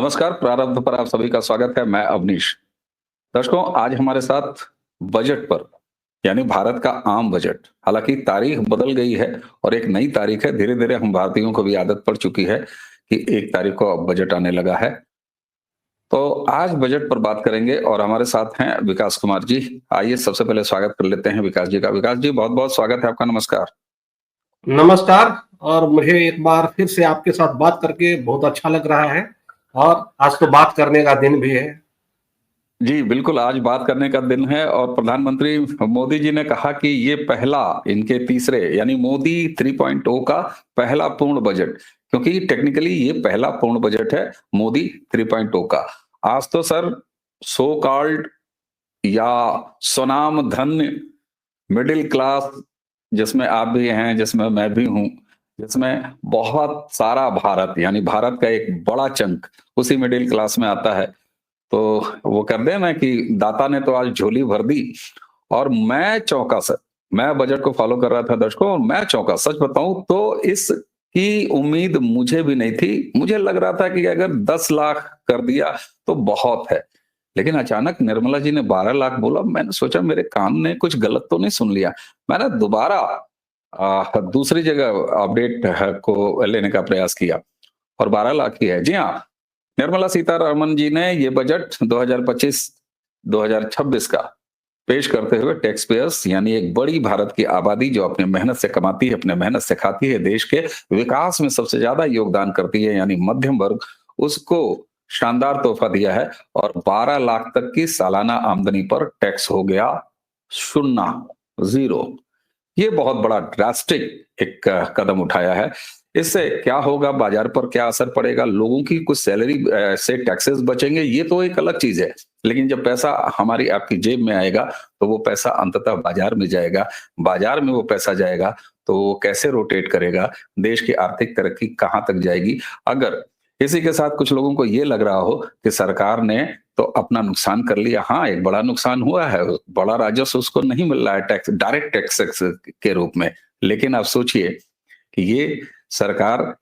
नमस्कार, प्रारब्ध पर आप सभी का स्वागत है। मैं अवनीश। दर्शकों, आज हमारे साथ बजट पर, यानी भारत का आम बजट। हालांकि तारीख बदल गई है और एक नई तारीख है। धीरे धीरे हम भारतीयों को भी आदत पड़ चुकी है कि 1 तारीख को अब बजट आने लगा है। तो आज बजट पर बात करेंगे और हमारे साथ हैं विकास कुमार जी। आइए सबसे पहले स्वागत कर लेते हैं विकास जी का। विकास जी, बहुत बहुत स्वागत है आपका। नमस्कार। नमस्कार। और मुझे एक बार फिर से आपके साथ बात करके बहुत अच्छा लग रहा है। और आज तो बात करने का दिन भी है। जी, बिल्कुल, आज बात करने का दिन है और प्रधानमंत्री मोदी जी ने कहा कि ये पहला, इनके तीसरे यानी मोदी 3.0 का पहला पूर्ण बजट, क्योंकि टेक्निकली ये पहला पूर्ण बजट है मोदी 3.0 का। आज तो सर, सो कॉल्ड या स्वनाम धन्य मिडिल क्लास, जिसमें आप भी हैं, जिसमें मैं भी हूं, जिसमें बहुत सारा भारत यानी भारत का एक बड़ा चंक उसी मिडिल क्लास में आता है। तो वो कर दे ना कि दाता ने तो आज झोली भर दी। और मैं चौंका सर। मैं बजट को फॉलो कर रहा था दर्शकों, और मैं चौंका, सच बताऊं तो इसकी उम्मीद मुझे भी नहीं थी। मुझे लग रहा था कि अगर 10 लाख कर दिया तो बहुत है। लेकिन अचानक निर्मला जी ने 12 लाख बोला। मैंने सोचा मेरे कान ने कुछ गलत तो नहीं सुन लिया। मैंने दोबारा दूसरी जगह अपडेट को लेने का प्रयास किया और 12 लाख ही है। जी हाँ, निर्मला सीतारमण जी ने ये बजट 2025-2026 का पेश करते हुए टैक्स पेयर्स यानी एक बड़ी भारत की आबादी जो अपने मेहनत से कमाती है, अपने मेहनत से खाती है, देश के विकास में सबसे ज्यादा योगदान करती है, यानी मध्यम वर्ग, उसको शानदार तोहफा दिया है। और 12 लाख तक की सालाना आमदनी पर टैक्स हो गया शून्य, जीरो। ये बहुत बड़ा ड्रास्टिक एक कदम उठाया है। इससे क्या होगा, बाजार पर क्या असर पड़ेगा, लोगों की कुछ सैलरी से टैक्सेस बचेंगे, ये तो एक अलग चीज है। लेकिन जब पैसा हमारी आपकी जेब में आएगा तो वो पैसा अंततः बाजार में जाएगा। बाजार में वो पैसा जाएगा तो वो कैसे रोटेट करेगा, देश की आर्थिक तरक्की कहाँ तक जाएगी। अगर इसी के साथ कुछ लोगों को ये लग रहा हो कि सरकार ने तो अपना नुकसान कर लिया, हाँ, एक बड़ा नुकसान हुआ है। बड़ा राजस्व उसको नहीं मिल रहा है टैक्स, डायरेक्ट टैक्स के रूप में। लेकिन आप सोचिए कि ये सरकार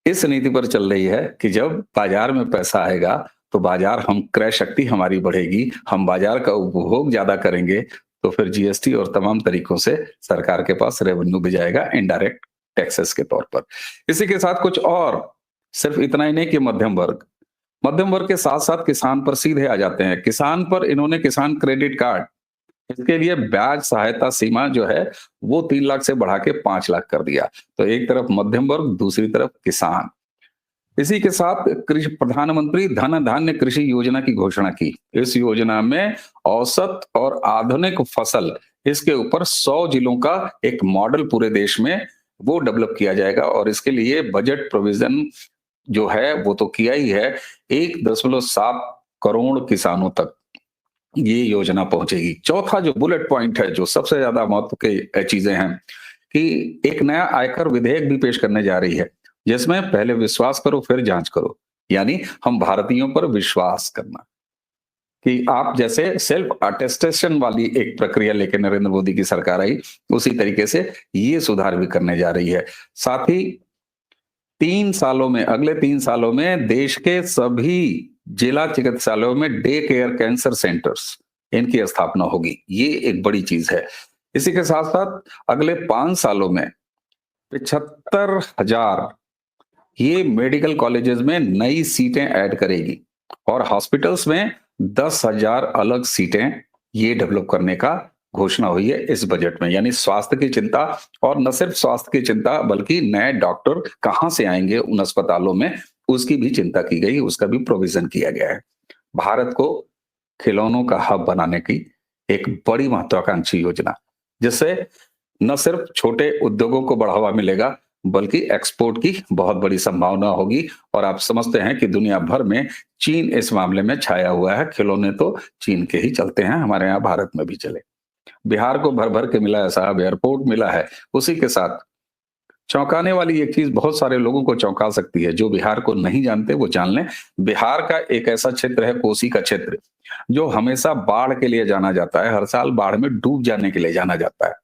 इस नीति पर चल रही है कि जब बाजार में पैसा आएगा तो बाजार, हम क्रय शक्ति हमारी बढ़ेगी, हम बाजार का उपभोग ज्यादा करेंगे, तो फिर जीएसटी और तमाम तरीकों से सरकार के पास रेवेन्यू भी जाएगा इनडायरेक्ट टैक्सेस के तौर पर। इसी के साथ कुछ और, सिर्फ इतना ही नहीं कि मध्यम वर्ग के साथ साथ किसान पर सीधे आ जाते हैं। किसान पर इन्होंने किसान क्रेडिट कार्ड, इसके लिए ब्याज सहायता सीमा जो है वो 3 लाख से बढ़ा के 5 लाख कर दिया। तो एक तरफ मध्यम वर्ग, दूसरी तरफ किसान। इसी के साथ कृषि प्रधानमंत्री धन धान्य कृषि योजना की घोषणा की। इस योजना में औसत और आधुनिक फसल, इसके ऊपर 100 जिलों का एक मॉडल पूरे देश में वो डेवलप किया जाएगा। और इसके लिए बजट प्रोविजन जो है वो तो किया ही है। 1.7 करोड़ किसानों तक ये योजना पहुंचेगी। चौथा जो बुलेट पॉइंट है, जो सबसे ज्यादा महत्व की चीजें हैं, कि एक नया आयकर विधेयक भी पेश करने जा रही है, जिसमें पहले विश्वास करो फिर जांच करो। यानी हम भारतीयों पर विश्वास करना, कि आप जैसे सेल्फ अटेस्टेशन वाली एक प्रक्रिया लेकर नरेंद्र मोदी की सरकार आई, उसी तरीके से ये सुधार भी करने जा रही है। साथ ही 3 सालों में, अगले 3 सालों में देश के सभी जिला चिकित्सालयों में डे केयर कैंसर सेंटर्स, इनकी स्थापना होगी। ये एक बड़ी चीज है। इसी के साथ साथ अगले 5 सालों में 75,000 ये मेडिकल कॉलेजेस में नई सीटें ऐड करेगी और हॉस्पिटल्स में 10,000 अलग सीटें ये डेवलप करने का घोषणा हुई है इस बजट में। यानी स्वास्थ्य की चिंता, और न सिर्फ स्वास्थ्य की चिंता बल्कि नए डॉक्टर कहां से आएंगे उन अस्पतालों में, उसकी भी चिंता की गई, उसका भी प्रोविजन किया गया है। भारत को खिलौनों का हब बनाने की एक बड़ी महत्वाकांक्षी योजना, जिससे न सिर्फ छोटे उद्योगों को बढ़ावा मिलेगा बल्कि एक्सपोर्ट की बहुत बड़ी संभावना होगी। और आप समझते हैं कि दुनिया भर में चीन इस मामले में छाया हुआ है। खिलौने तो चीन के ही चलते हैं, हमारे यहाँ भारत में भी चले। बिहार को भर भर के मिला है साहब, एयरपोर्ट मिला है। उसी के साथ चौंकाने वाली एक चीज बहुत सारे लोगों को चौंका सकती है, जो बिहार को नहीं जानते वो जान लें। बिहार का एक ऐसा क्षेत्र है, कोसी का क्षेत्र, जो हमेशा बाढ़ के लिए जाना जाता है। हर साल बाढ़ में डूब जाने के लिए जाना जाता है।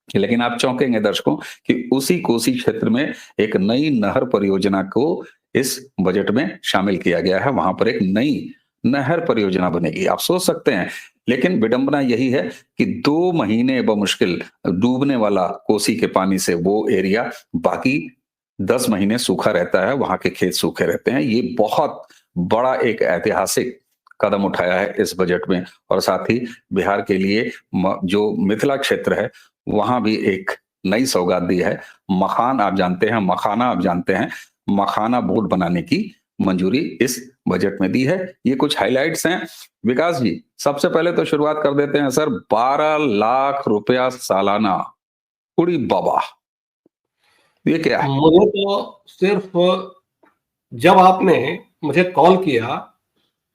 लेकिन आप चौंकेंगे दर्शकों कि उसी कोसी क्षेत्र में एक नई नहर परियोजना को इस बजट में शामिल किया गया है। वहां पर एक नई नहर परियोजना बनेगी। आप सोच सकते हैं, लेकिन विडंबना यही है कि 2 महीने बमुश्किल डूबने वाला कोसी के पानी से वो एरिया, बाकी 10 महीने सूखा रहता है, वहां के खेत सूखे रहते हैं। ये बहुत बड़ा एक ऐतिहासिक कदम उठाया है इस बजट में, और साथ ही बिहार के लिए जो मिथिला क्षेत्र है, वहां भी एक नई सौगात दी है। मखाना आप जानते हैं, मखाना बोर्ड बनाने की मंजूरी इस बजट में दी है। ये कुछ हाइलाइट्स हैं। विकास जी, सबसे पहले तो शुरुआत कर देते हैं सर, 12 लाख रुपया सालाना, उड़ी बाबा, ये क्या है? मुझे तो सिर्फ जब आपने मुझे कॉल किया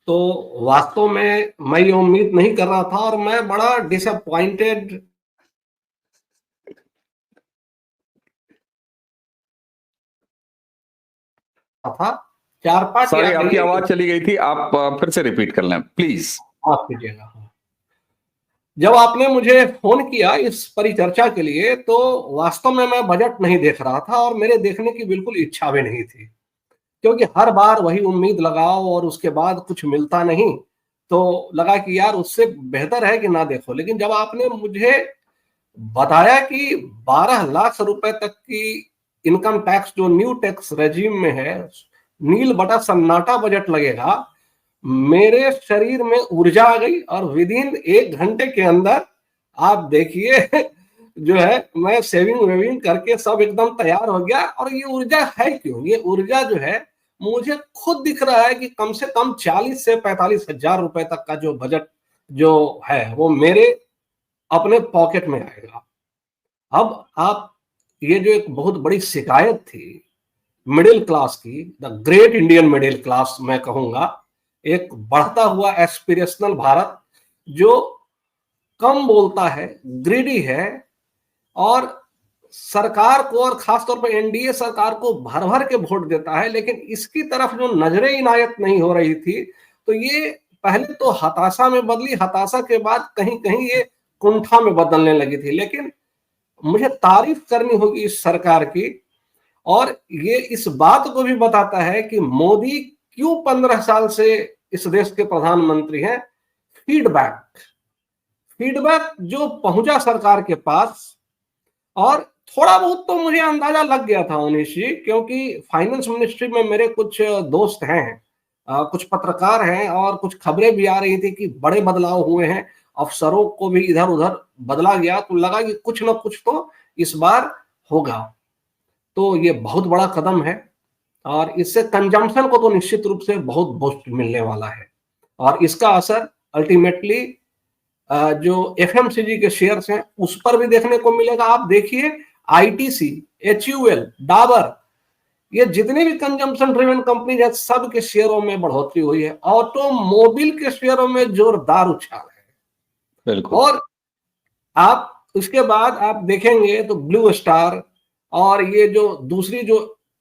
तो वास्तव में मैं ये उम्मीद नहीं कर रहा था, और मैं बड़ा डिसअपॉइंटेड था। 4-5 सॉरी, या आपकी कहिए, आवाज चली गई थी, आप फिर से रिपीट कर लें प्लीज। माफ कीजिएगा। जब आपने मुझे फोन किया इस परिचर्चा के लिए, तो वास्तव में मैं बजट नहीं देख रहा था, और मेरे देखने की बिल्कुल इच्छा भी नहीं थी, क्योंकि हर बार वही उम्मीद लगाओ और उसके बाद कुछ मिलता नहीं, तो लगा कि यार उससे बेहतर है कि ना देखो। लेकिन जब आपने मुझे बताया कि 12 लाख रुपए तक की इनकम टैक्स जो न्यू टैक्स रेजिम में है, नील बटा सन्नाटा बजट लगेगा, मेरे शरीर में ऊर्जा आ गई, और विद इन 1 घंटे के अंदर आप देखिए जो है मैं सेविंग वेविंग करके सब एकदम तैयार हो गया। और ये ऊर्जा है क्यों? ये ऊर्जा जो है मुझे खुद दिख रहा है कि कम से कम 40 से 45 हजार रुपए तक का जो बजट जो है वो मेरे अपने पॉकेट में आएगा। अब आप, ये जो एक बहुत बड़ी शिकायत थी मिडिल क्लास की, the great Indian middle class मैं कहूंगा, एक बढ़ता हुआ एस्पिरेशनल भारत जो कम बोलता है, ग्रीडी है, और सरकार को और खासतौर पर एनडीए सरकार को भर भर के वोट देता है, लेकिन इसकी तरफ जो नजरें इनायत नहीं हो रही थी, तो ये पहले तो हताशा में बदली, हताशा के बाद कहीं कहीं ये कुंठा में बदलने लगी थी। लेकिन मुझे तारीफ करनी होगी इस सरकार की, और ये इस बात को भी बताता है कि मोदी क्यों 15 साल से इस देश के प्रधानमंत्री हैं। फीडबैक फीडबैक जो पहुंचा सरकार के पास, और थोड़ा बहुत तो मुझे अंदाजा लग गया था उनिश जी, क्योंकि फाइनेंस मिनिस्ट्री में मेरे कुछ दोस्त हैं, कुछ पत्रकार हैं, और कुछ खबरें भी आ रही थी कि बड़े बदलाव हुए हैं, अफसरों को भी इधर उधर बदला गया, तो लगा कि कुछ ना कुछ तो इस बार होगा। तो ये बहुत बड़ा कदम है, और इससे कंजम्पशन को तो निश्चित रूप से बहुत बूस्ट मिलने वाला है, और इसका असर अल्टीमेटली जो एफएमसीजी के शेयर्स हैं उस पर भी देखने को मिलेगा। आप देखिए आईटीसी, एचयूएल, डाबर, ये जितने भी कंजम्पशन ड्रिवन कंपनी है सब के शेयरों में बढ़ोतरी हुई है। ऑटोमोबाइल के शेयरों में जोरदार उछाल है। बिल्कुल। और आप उसके बाद आप देखेंगे तो ब्लू स्टार और ये जो दूसरी जो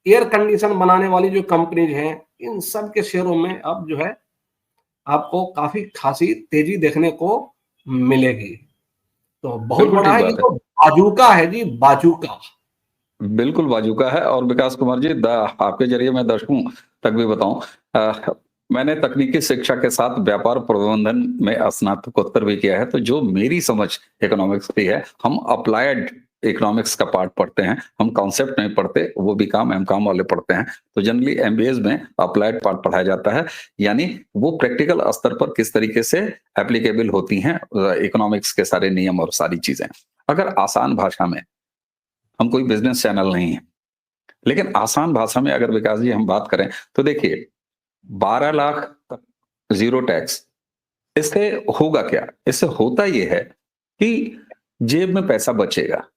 एयर कंडीशन बनाने वाली जो कंपनीज हैं, इन सब के शेयरों में अब जो है आपको काफी खासी तेजी देखने को मिलेगी। तो बहुत बिल्कुल बड़ा ठीक है, ये बात है। तो बाजूका है जी, बाजूका। बिल्कुल बाजूका है। और विकास कुमार जी, आपके जरिए मैं दर्शकों तक भी बताऊं, मैंने तकनीकी शिक्षा के साथ व्यापार प्रबंधन में स्नातकोत्तर भी किया है। तो जो मेरी समझ इकोनॉमिक्स की है, हम अप्लाइड इकोनॉमिक्स का पार्ट पढ़ते हैं, हम कॉन्सेप्ट नहीं पढ़ते, वो भी काम एमकॉम वाले पढ़ते हैं। तो जनरली एमबीए में अप्लाइड पार्ट पढ़ाया जाता है, यानी वो प्रैक्टिकल स्तर पर किस तरीके से एप्लीकेबल होती हैं इकोनॉमिक्स के सारे नियम और सारी चीजें। अगर आसान भाषा में, हम कोई बिजनेस चैनल नहीं है, लेकिन आसान भाषा में अगर विकास जी हम बात करें तो देखिए, 12 लाख तक जीरो टैक्स, इससे होगा क्या? इससे होता यह है कि जेब में पैसा बचेगा।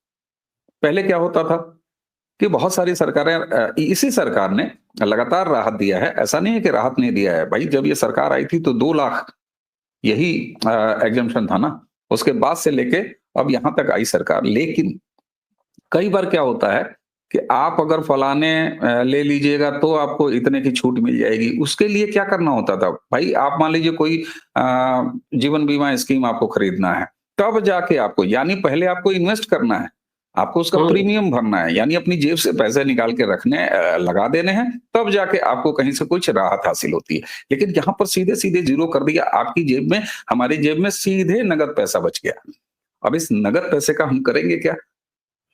पहले क्या होता था कि बहुत सारी सरकारें, इसी सरकार ने लगातार राहत दिया है, ऐसा नहीं है कि राहत नहीं दिया है भाई। जब ये सरकार आई थी तो 2 लाख यही एग्जम्पशन था ना, उसके बाद से लेके अब यहां तक आई सरकार। लेकिन कई बार क्या होता है कि आप अगर फलाने ले लीजिएगा तो आपको इतने की छूट मिल जाएगी। उसके लिए क्या करना होता था भाई? आप मान लीजिए कोई जीवन बीमा स्कीम आपको खरीदना है, तब जाके आपको, यानी पहले आपको इन्वेस्ट करना है। आपको उसका हम्म। प्रीमियम भरना है, यानी अपनी जेब से पैसे निकाल के लगा देने हैं, तब जाके आपको कहीं से कुछ राहत हासिल होती है। लेकिन यहाँ पर सीधे-सीधे ज़ीरो कर दिया आपकी जेब में, हमारी जेब में सीधे नगद पैसा बच गया। अब इस नगद पैसे का हम करेंगे क्या?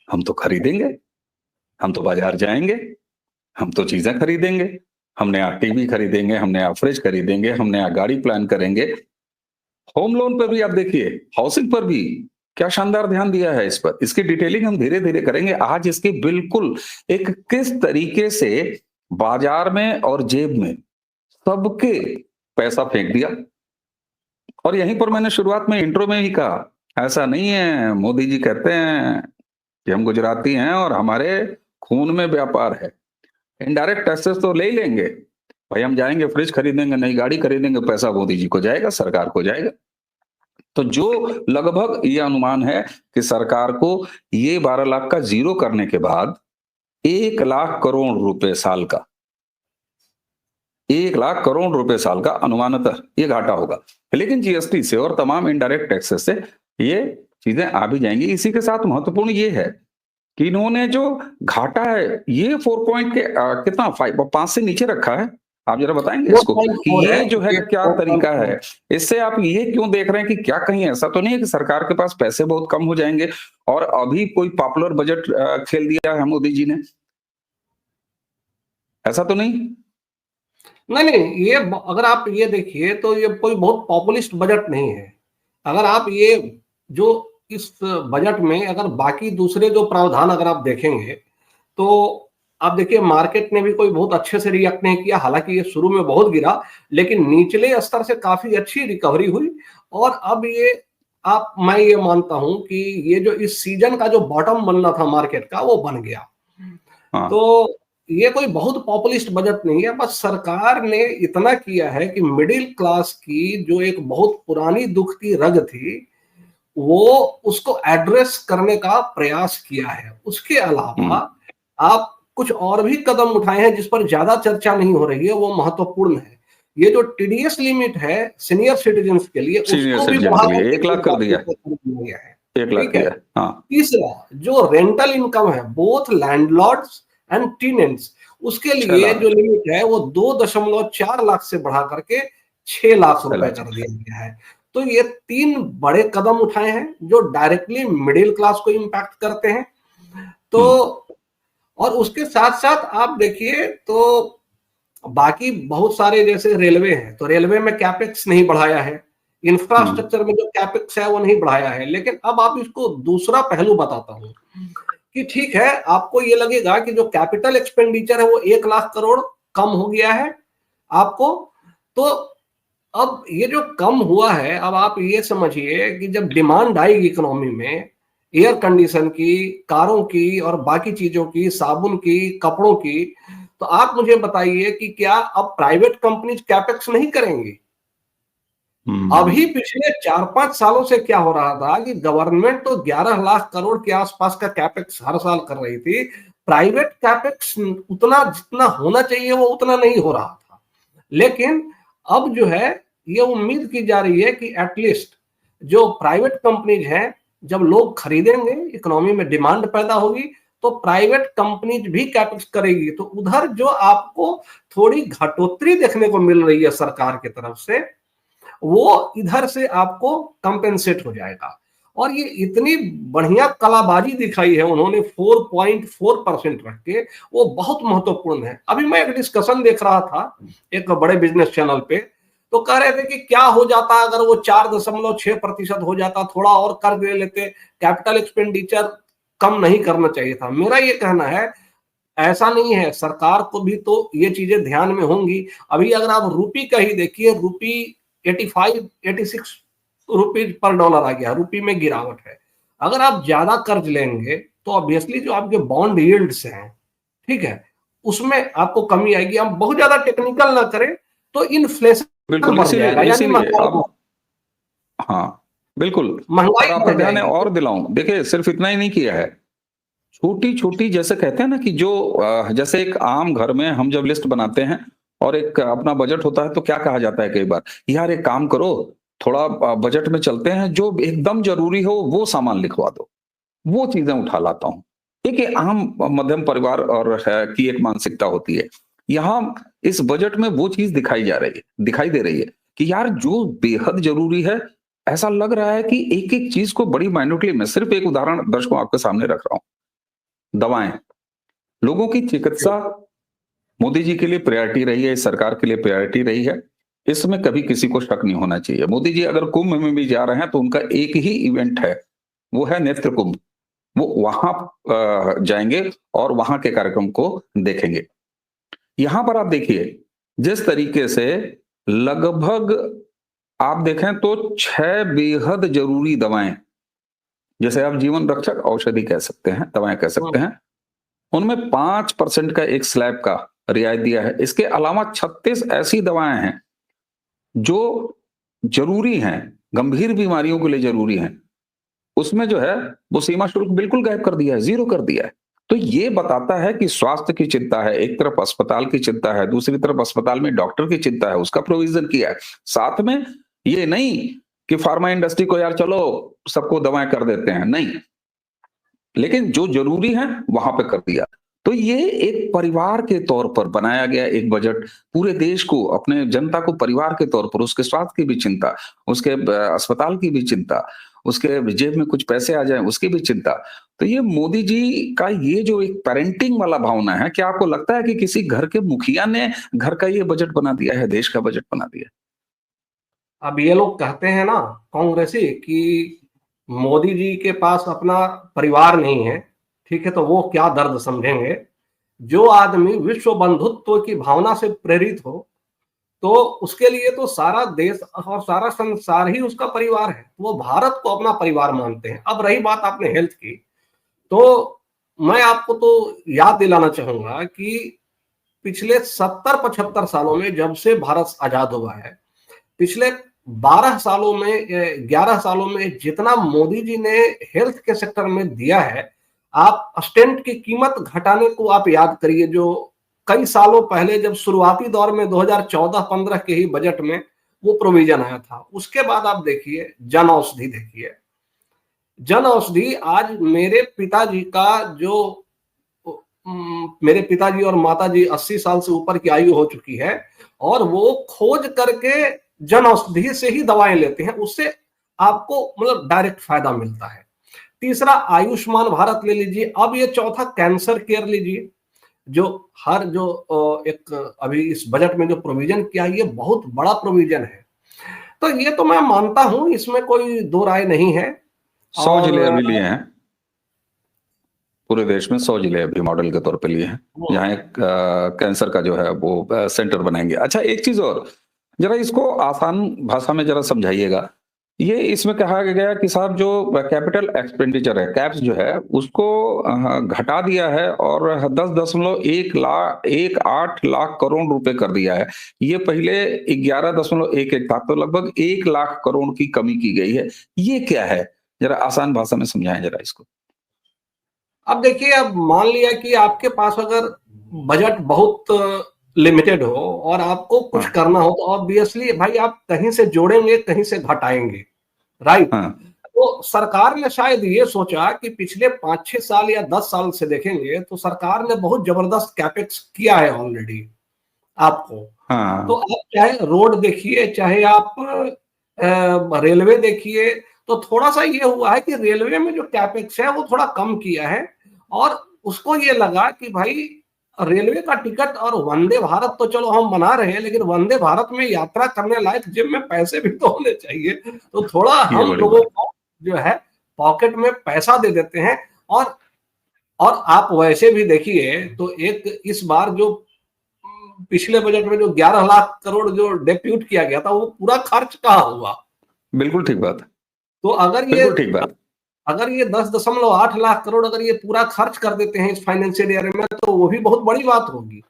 हम तो खरीदेंगे, हम तो बाज़ार जाएँगे, हम तो चीज़ें खरीदेंगे, हम नया टीवी खरीदेंगे, हम नया फ्रिज खरीदेंगे, हम नया गाड़ी प्लान करेंगे। होम लोन पे भी आप देखिए, हाउसिंग पर भी क्या शानदार ध्यान दिया है इस पर। इसकी डिटेलिंग हम धीरे-धीरे करेंगे। आज इसकी बिल्कुल एक किस तरीके से बाज़ार में और जेब में सबके पैसा फेंक दिया। और यहीं पर मैंने शुरुआत में इंट्रो में ही कहा, ऐसा नहीं है, मोदी जी कहते हैं कि हम गुजराती हैं और हमारे खून में व्यापार है। इनडायरेक्ट टैक्सेस तो ले ही लेंगे। भाई हम जाएँगे फ्रिज खरीदेंगे, नई गाड़ी खरीदेंगे, पैसा मोदी जी को जाएगा, सरकार को जाएगा। तो जो लगभग ये अनुमान है कि सरकार को ये 12 लाख का ज़ीरो करने के बाद 1 लाख करोड़ रुपए साल का 1 लाख करोड़ रुपए साल का अनुमानतः ये घाटा होगा। लेकिन जीएसटी से और तमाम इनडायरेक्ट टैक्सेस से ये चीज़ें आ भी जाएँगी। इसी के साथ महत्वपूर्ण ये है कि इन्होंने जो घाटा है ये 4 पॉइंट के कितना 5 से नीचे रखा है। आप ज़रा बताएँगे इसको कि 4.4 ये है, जो है ये क्या तरीका 4.4 है? इससे आप ये क्यों देख रहे हैं कि क्या कहीं ऐसा तो नहीं है कि सरकार के पास पैसे बहुत कम हो जाएँगे और अभी कोई पॉपुलर बजट खेल दिया है मोदी जी ने? ऐसा तो नहीं? नहीं, नहीं, अगर आप ये देखिए तो ये कोई बहुत पॉपुलिस्ट बजट नहीं है। अगर आप ये जो इस बजट में अगर बाकी दूसरे जो प्रावधान अगर आप देखेंगे, तो आप देखिए मार्केट ने भी कोई बहुत अच्छे से रिएक्ट नहीं किया। हालाँकि ये शुरू में बहुत गिरा, लेकिन निचले स्तर से काफ़ी अच्छी रिकवरी हुई और अब मैं ये मानता हूँ कि ये जो इस सीज़न का जो बॉटम बनना था मार्केट का, वो बन गया। हाँ। तो ये कोई बहुत पॉपुलिस्ट बजट नहीं है, बस सरकार ने इतना किया है कि मिडिल क्लास की जो एक बहुत पुरानी दुख की रग थी, वो उसको एड्रेस करने का प्रयास किया है। उसके अलावा हुँ। आप कुछ और भी कदम उठाए हैं जिस पर ज़्यादा चर्चा नहीं हो रही है, वो महत्वपूर्ण है। ये जो टीडीएस लिमिट है सीनियर सिटीज़न्स के लिए, सीनियर उसको भी सिटीज़न के बढ़ाकर लिए 1 के 1 लाख कर लाख दिया है। रुपए कर दिया गया है। 1 लाख ठीक है? किया है। हाँ। तीसरा, जो रेंटल इनकम है बोथ लैंडलॉर्ड्स एंड टेनेंट्स, उसके 6 लिए लाख जो लिमिट है वो 2.4 लाख से बढ़ा करके 6 लाख 6 रुपए लाख कर दिया गया है। तो ये 3 बड़े कदम उठाए हैं जो डायरेक्टली मिडिल क्लास को इम्पैक्ट करते हैं। तो हुँ। और उसके साथ-साथ आप देखिए तो बाकी बहुत सारे जैसे रेलवे है, तो रेलवे में कैपेक्स नहीं बढ़ाया है। हुँ। इंफ्रास्ट्रक्चर में जो कैपेक्स है वो नहीं बढ़ाया है। लेकिन अब आप इसको दूसरा पहलू बताता हूँ कि ठीक है, आपको ये लगेगा कि जो कैपिटल एक्सपेंडिचर है वो 1 लाख करोड़ कम हो गया है आपको। तो अब ये जो कम हुआ है, अब आप ये समझिए कि जब डिमांड आएगी इकोनॉमी में, एयर कंडीशन की, कारों की और बाकी चीजों की, साबुन की, कपड़ों की, तो आप मुझे बताइए कि क्या अब प्राइवेट कंपनीज कैपेक्स नहीं करेंगी? हुँ। अभी पिछले 4-5 सालों से क्या हो रहा था कि गवर्नमेंट तो 11 लाख करोड़ के आसपास का कैपेक्स हर साल कर रही थी। प्राइवेट कैपेक्स उतना जितना होना चाहिए वो उतना नहीं हो रहा था। लेकिन अब जो है ये उम्मीद की जा रही है कि एटलीस्ट जो प्राइवेट कंपनीज हैं, जब लोग खरीदेंगे, इकोनॉमी में डिमांड पैदा होगी, तो प्राइवेट कंपनीज भी कैपेक्स करेगी। तो उधर जो आपको थोड़ी घटोत्तरी देखने को मिल रही है सरकार की तरफ से, वो इधर से आपको कंपेंसेट हो जाएगा। और ये इतनी बढ़िया कलाबाजी दिखाई है उन्होंने 4.4% रख के, वो बहुत महत्वपूर्ण है। अभी मैं एक डिस्कशन देख रहा था एक बड़े बिजनेस चैनल पे, तो कह रहे थे कि क्या हो जाता अगर वो 4.6% हो जाता, थोड़ा और कर्ज ले लेते, कैपिटल एक्सपेंडिचर कम नहीं करना चाहिए था। मेरा ये कहना है ऐसा नहीं है, सरकार को भी तो ये चीजें ध्यान में होंगी। अभी अगर आप रूपी का ही देखिए, रूपी 86 रुपीज पर डॉलर आ गया, रूपी में गिरावट है। अगर आप ज्यादा कर्ज लेंगे तो ऑब्वियसली जो आपके बॉन्ड यील्ड्स हैं, ठीक है, उसमें आपको कमी आएगी। हम बहुत ज्यादा टेक्निकल ना करें तो इन्फ्लेशन बिल्कुल, बढ़ जाएगा, यानी इसीलिए महंगाई अब हाँ, बिल्कुल। और महंगाई आपका बढ़ ध्यान है जाएगी। और दिलाऊँ, देखिए सिर्फ़ इतना ही नहीं किया है। छोटी-छोटी जैसे कहते हैं ना कि जो जैसे एक आम घर में हम जब लिस्ट बनाते हैं और एक अपना बजट होता है तो क्या कहा जाता है कई बार, यार एक काम करो, थोड़ा बजट में चलते हैं, जो एकदम ज़रूरी हो वो सामान लिखवा दो। वो चीजें उठा लाता हूँ। एक ये आम मध्यम परिवार और की एक मानसिकता होती है। यहाँ इस बजट में वो चीज दिखाई दे रही है कि यार जो बेहद जरूरी है, ऐसा लग रहा है कि एक-एक चीज को बड़ी माइन्यूटली, मैं सिर्फ एक उदाहरण दर्शकों आपके सामने रख रहा हूँ। दवाएँ, लोगों की चिकित्सा मोदी जी के लिए प्रायोरिटी रही है, इस सरकार के लिए प्रायोरिटी रही है। इसमें कभी किसी को शक नहीं होना चाहिए। मोदी जी अगर कुंभ में भी जा रहे हैं तो उनका एक ही इवेंट है, वो है नेत्र कुंभ। वो वहां जाएंगे और वहां के कार्यक्रम को देखेंगे। यहां पर आप देखिए, जिस तरीके से लगभग आप देखें तो 6 बेहद जरूरी दवाएं, जैसे आप जीवन रक्षक औषधि कह सकते हैं, दवाएं कह सकते हैं, उनमें 5% का एक स्लैब का रियायत दिया है। इसके अलावा 36 ऐसी दवाएं हैं जो जरूरी हैं, गंभीर बीमारियों के लिए जरूरी हैं। उसमें जो है वो सीमा शुल्क बिल्कुल गायब कर दिया है, ज़ीरो कर दिया है। तो ये बताता है कि स्वास्थ्य की चिंता है, एक तरफ अस्पताल की चिंता है, दूसरी तरफ अस्पताल में डॉक्टर की चिंता है, उसका प्रोविज़न किया है। साथ में ये नहीं कि फार्मा इंडस्ट्री को यार चलो सबको दवाएँ कर देते हैं, नहीं। लेकिन जो ज़रूरी है वहाँ पे कर दिया। तो ये एक परिवार के तौर पर बनाया गया एक बजट, पूरे देश को, अपने जनता को परिवार के तौर पर उसके स्वास्थ्य की भी चिंता, उसके अस्पताल की भी चिंता, उसके जेब में कुछ पैसे आ जाएँ उसकी भी चिंता। तो ये मोदी जी का ये जो एक पैरेंटिंग वाला भावना है, क्या आपको लगता है कि किसी घर के मुखिया ने घर का ये बजट बना दिया है, देश का बजट बना दिया है? अब ये लोग कहते हैं ना, कांग्रेसी, कि मोदी जी के पास अपना परिवार नहीं है, ठीक है, तो वो क्या दर्द समझेंगे। जो आदमी विश्व बंधुत्व की भावना से प्रेरित हो, तो उसके लिए तो सारा देश और सारा संसार ही उसका परिवार है। वो भारत को अपना परिवार मानते हैं। अब रही बात आपने हेल्थ की, तो मैं आपको तो याद दिलाना चाहूंगा कि पिछले 70-75 सालों में, जब से भारत आजाद हुआ है, पिछले 12 सालों में, 11 सालों में जितना मोदी जी ने हेल्थ के सेक्टर में दिया है, आप स्टेंट की कीमत घटाने को आप याद करिए, जो कई सालों पहले जब शुरुआती दौर में 2014-15 के ही बजट में वो प्रोविजन आया था। उसके बाद आप देखिए जन औषधि, देखिए जन औषधि आज मेरे पिताजी का जो मेरे पिताजी और माताजी 80 साल से ऊपर की आयु हो चुकी है, और वो खोज करके जन औषधि से ही दवाएं लेते हैं। उससे आपको मतलब डायरेक्ट फायदा मिलता है। तीसरा आयुष्मान भारत ले लीजिए, अब ये चौथा कैंसर केयर लीजिए, जो हर जो एक अभी इस बजट में जो प्रोविजन किया है, ये बहुत बड़ा प्रोविजन है। तो ये तो मैं मानता हूं, इसमें कोई दो राय नहीं है। 100 जिले और अभी लिए हैं। पूरे देश में 100 जिले अभी मॉडल के तौर पे लिए हैं, जहाँ एक कैंसर का जो है वो सेंटर बनाएंगे। अच्छा, एक चीज और, जरा इसको आसान भाषा में जरा समझाइएगा। ये इसमें कहा गया कि साहब जो कैपिटल एक्सपेंडिचर है, कैप्स जो है, उसको घटा दिया है और 10.18 लाख करोड़ रुपए कर दिया है। ये पहले 11.11 था, तो लगभग 1 लाख करोड़ की कमी की गई है। ये क्या है? जरा आसान भाषा में समझाएं जरा इसको। अब देखिए, अब मान लिया कि आपके पास अगर बजट बहुत लिमिटेड हो और आपको कुछ हाँ, करना हो, तो ऑब्वियसली भाई आप कहीं से जोड़ेंगे, कहीं से घटाएंगे, राइट। हाँ, तो सरकार ने शायद ये सोचा कि पिछले 5-6 साल या 10 साल से देखेंगे तो सरकार ने बहुत जबरदस्त कैपेक्स किया है ऑलरेडी आपको। तो हाँ, आप चाहे रोड देखिए, चाहे आप रेलवे देखिए, तो थोड़ा सा ये हुआ है कि रेलवे में जो कैपेक्स है वो थोड़ा कम किया है, और उसको ये लगा कि भाई रेलवे का टिकट और वंदे भारत तो चलो हम बना रहे हैं, लेकिन वंदे भारत में यात्रा करने लायक जेब में पैसे भी तो होने चाहिए। तो थोड़ा ये हम बड़ी लोगों बात। को जो है पॉकेट में पैसा दे देते हैं। और और आप वैसे भी देखिए तो एक इस बार जो पिछले बजट में जो 11 लाख करोड़ जो डेप्यूट किया गया था, वो पूरा खर्च कहाँ हुआ। बिल्कुल ठीक बात है, तो बिल्कुल ठीक बात। अगर ये 10.8 लाख करोड़ अगर ये पूरा खर्च कर देते हैं इस फाइनेंशियल ईयर में, तो वो भी बहुत बड़ी बात होगी।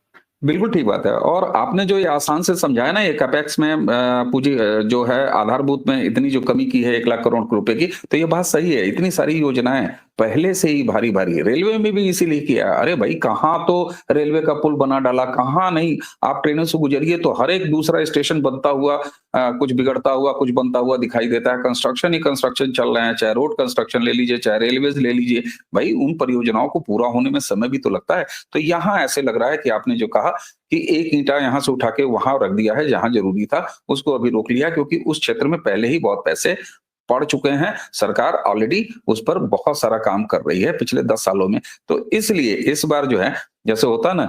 बिल्कुल ठीक बात है। और आपने जो ये आसान से समझाया ना, ये कैपेक्स में पूंजी जो है आधारभूत में इतनी जो कमी की है 1 लाख करोड़ रुपए की, तो ये बात सही है। इतनी सारी योजनाएं पहले से ही भारी-भारी है। रेलवे में भी इसीलिए किया है। अरे भाई कहाँ तो रेलवे का पुल बना डाला, कहाँ नहीं। आप ट्रेनों से गुजरिए तो हर एक दूसरा स्टेशन बनता हुआ कुछ बिगड़ता हुआ, कुछ बनता हुआ दिखाई देता है। कंस्ट्रक्शन ही कंस्ट्रक्शन चल रहे हैं, चाहे रोड कंस्ट्रक्शन ले लीजिए, चाहे रेलवेज़ ले लीजिए। भाई उन परियोजनाओं को पूरा होने में समय भी तो लगता है। तो यहाँ ऐसे लग रहा है कि आपने जो कहा कि एक ईंटा यहाँ से उठा के वहाँ रख दिया है, जहाँ ज़रूरी था, उसको अभी रोक लिया क्योंकि उस क्षेत्र में पहले ही बहुत पैसे पड़ चुके हैं। सरकार ऑलरेडी उस पर बहुत सारा काम कर रही है पिछले 10 सालों में। तो इसलिए इस बार जो है, जैसे होता है ना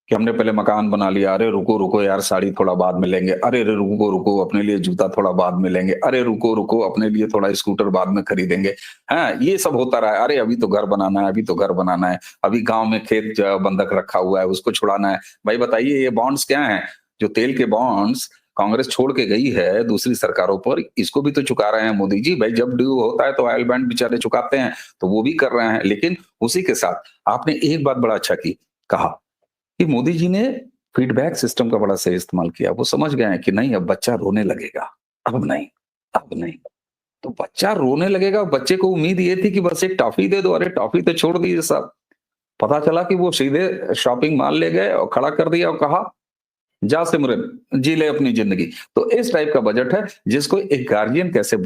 कि हमने पहले मकान बना लिया, अरे रुको, रुको यार साड़ी थोड़ा बाद में लेंगे, अरे रे रुको, रुको अपने लिए जूता थोड़ा बाद में लेंगे, अरे रुको, रुको अपने लिए थोड़ा स्कूटर बाद में खरीदेंगे। हाँ, ये सब होता रहा है, अरे अभी तो घर बनाना है, अभी तो घर बनाना है, अभी गाँव में खेत बंधक रखा हुआ है, उसको छुड़ाना है। भाई बताइए ये बॉन्ड्स क्या हैं? जो तेल के बॉन्ड्स कांग्रेस छोड़ के गई है दूसरी सरकारों पर, इसको भी तो चुका रहे हैं मोदी जी। भाई जब ड्यू होता है तो ऑयल बैंड बेचारे चुकाते हैं, तो वो भी कर रहे हैं। लेकिन उसी के साथ आपने एक बात बड़ा अच्छा कहा कि मोदी जी ने फीडबैक सिस्टम का बड़ा सही इस्तेमाल किया। वो समझ गए हैं कि नहीं अब बच्चा रोने लगेगा, अब नहीं, अब नहीं। तो बच्चा रोने लगेगा, बच्चे को उम्मीद ये थी कि बस एक टॉफी दे दो, अरे टॉफी तो छोड़ दीजिए साहब। पता चला कि वो सीधे शॉपिंग मॉल ले गए और खड़ा कर दिया और कहा जा सिमरन जी ले अपनी जिंदगी। तो इस टाइप का बजट है जिसको एक गार्जियन कैसे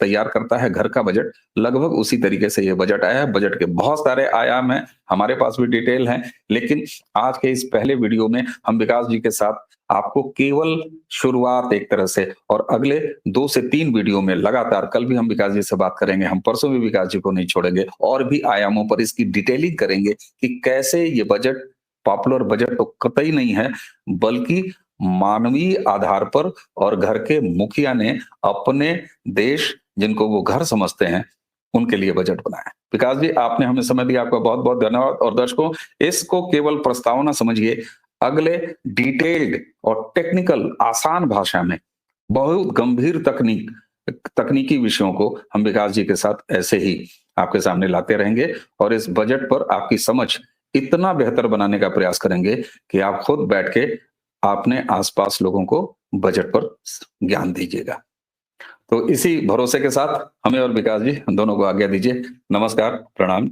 तैयार करता है घर का बजट, लगभग उसी तरीके से ये बजट आया है। बजट के बहुत सारे आयाम हैं, हमारे पास भी डिटेल हैं, लेकिन आज के इस पहले वीडियो में हम विकास जी के साथ आपको केवल शुरुआत एक तरह से, और अगले 2 से 3 वीडियो में लगातार, कल भी हम विकास जी से बात करेंगे, हम परसों भी विकास जी को नहीं छोड़ेंगे, और भी आयामों पर इसकी डिटेलिंग करेंगे कि कैसे ये बजट पॉपुलर बजट तो कतई नहीं है, बल्कि मानवीय आधार पर और घर के मुखिया ने अपने देश जिनको वो घर समझते हैं, उनके लिए बजट बनाया। विकास जी आपने हमें समय दिया, आपका बहुत-बहुत धन्यवाद। और दर्शकों इसको केवल प्रस्तावना समझिए, अगले डिटेल्ड और टेक्निकल आसान भाषा में बहुत गंभीर तकनीकी विषयों को हम विकास जी के साथ ऐसे ही आपके सामने लाते रहेंगे और इस बजट पर आपकी समझ इतना बेहतर बनाने का प्रयास करेंगे कि आप खुद बैठ के अपने आसपास लोगों को बजट पर ज्ञान दीजिएगा। तो इसी भरोसे के साथ हमें और विकास जी दोनों को आज्ञा दीजिए। नमस्कार, प्रणाम।